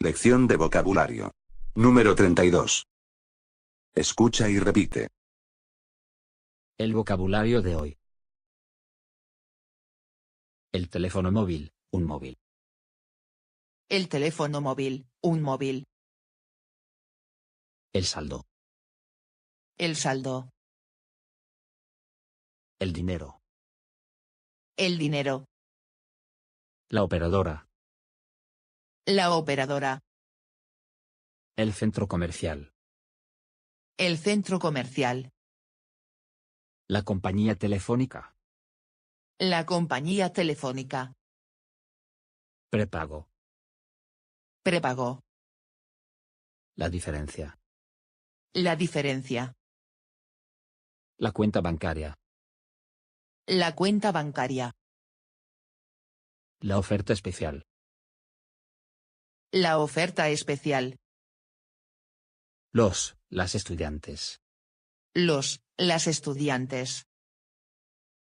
Lección de vocabulario. Número 32. Escucha y repite. El vocabulario de hoy. El teléfono móvil, un móvil. El teléfono móvil, un móvil. El saldo. El saldo. El dinero. El dinero. La operadora. La operadora. El centro comercial. El centro comercial. La compañía telefónica. La compañía telefónica. Prepago. Prepago. La diferencia. La diferencia. La cuenta bancaria. La cuenta bancaria. La oferta especial. La oferta especial. Las estudiantes. Las estudiantes.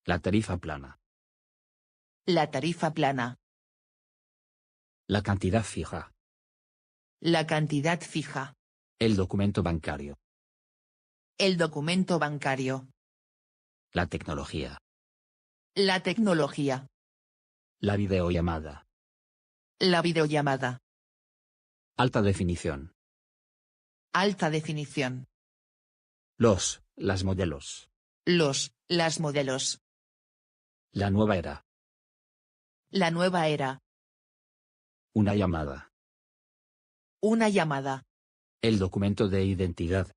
La tarifa plana. La tarifa plana. La cantidad fija. La cantidad fija. El documento bancario. El documento bancario. La tecnología. La tecnología. La videollamada. La videollamada. Alta definición. Alta definición. Las modelos. Las modelos. La nueva era. La nueva era. Una llamada. Una llamada. El documento de identidad.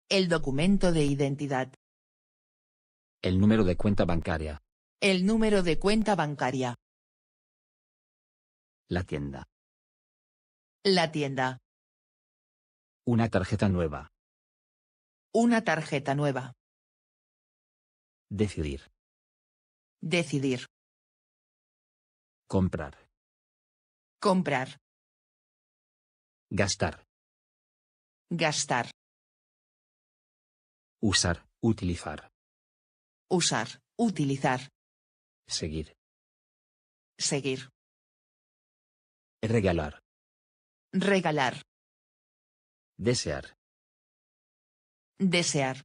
El documento de identidad. El número de cuenta bancaria. El número de cuenta bancaria. La tienda. La tienda. Una tarjeta nueva. Una tarjeta nueva. Decidir. Decidir. Comprar. Comprar. Gastar. Gastar. Usar, utilizar. Usar, utilizar. Seguir. Seguir. Regalar. Regalar. Desear. Desear.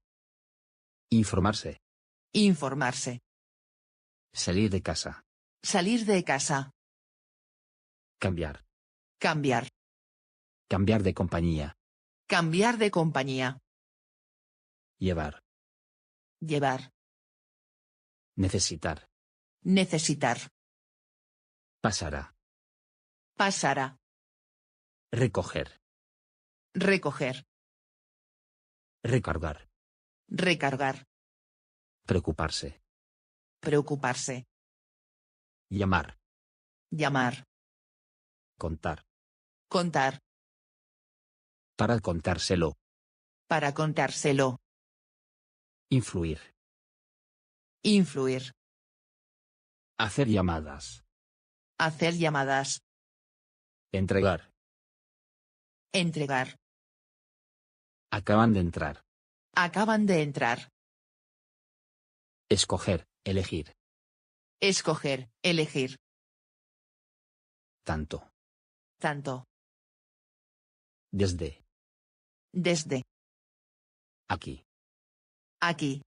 Informarse. Informarse. Salir de casa. Salir de casa. Cambiar. Cambiar. Cambiar de compañía. Cambiar de compañía. Llevar. Llevar. Necesitar. Necesitar. Pasará. Pasará. Recoger. Recoger. Recargar. Recargar. Preocuparse. Preocuparse. Llamar. Llamar. Contar. Contar. Para contárselo. Para contárselo. Influir. Influir. Hacer llamadas. Hacer llamadas. Entregar. Entregar. Acaban de entrar. Acaban de entrar. Escoger, elegir. Escoger, elegir. Tanto. Tanto. Desde. Desde. Aquí. Aquí.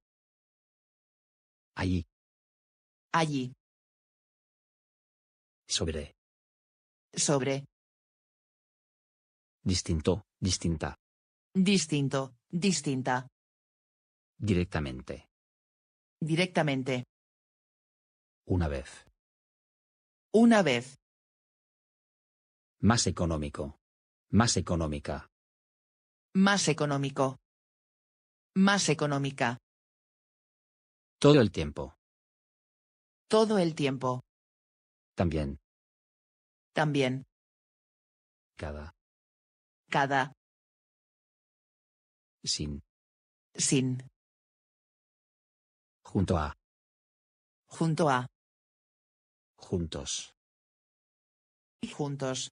Allí. Allí. Sobre. Sobre. Distinto, distinta. Distinto, distinta. Directamente. Directamente. Una vez. Una vez. Más económico. Más económica. Más económico. Más económica. Todo el tiempo. Todo el tiempo. También. También. Cada. Cada. Sin. Sin. Junto a. Junto a. Juntos. Juntos.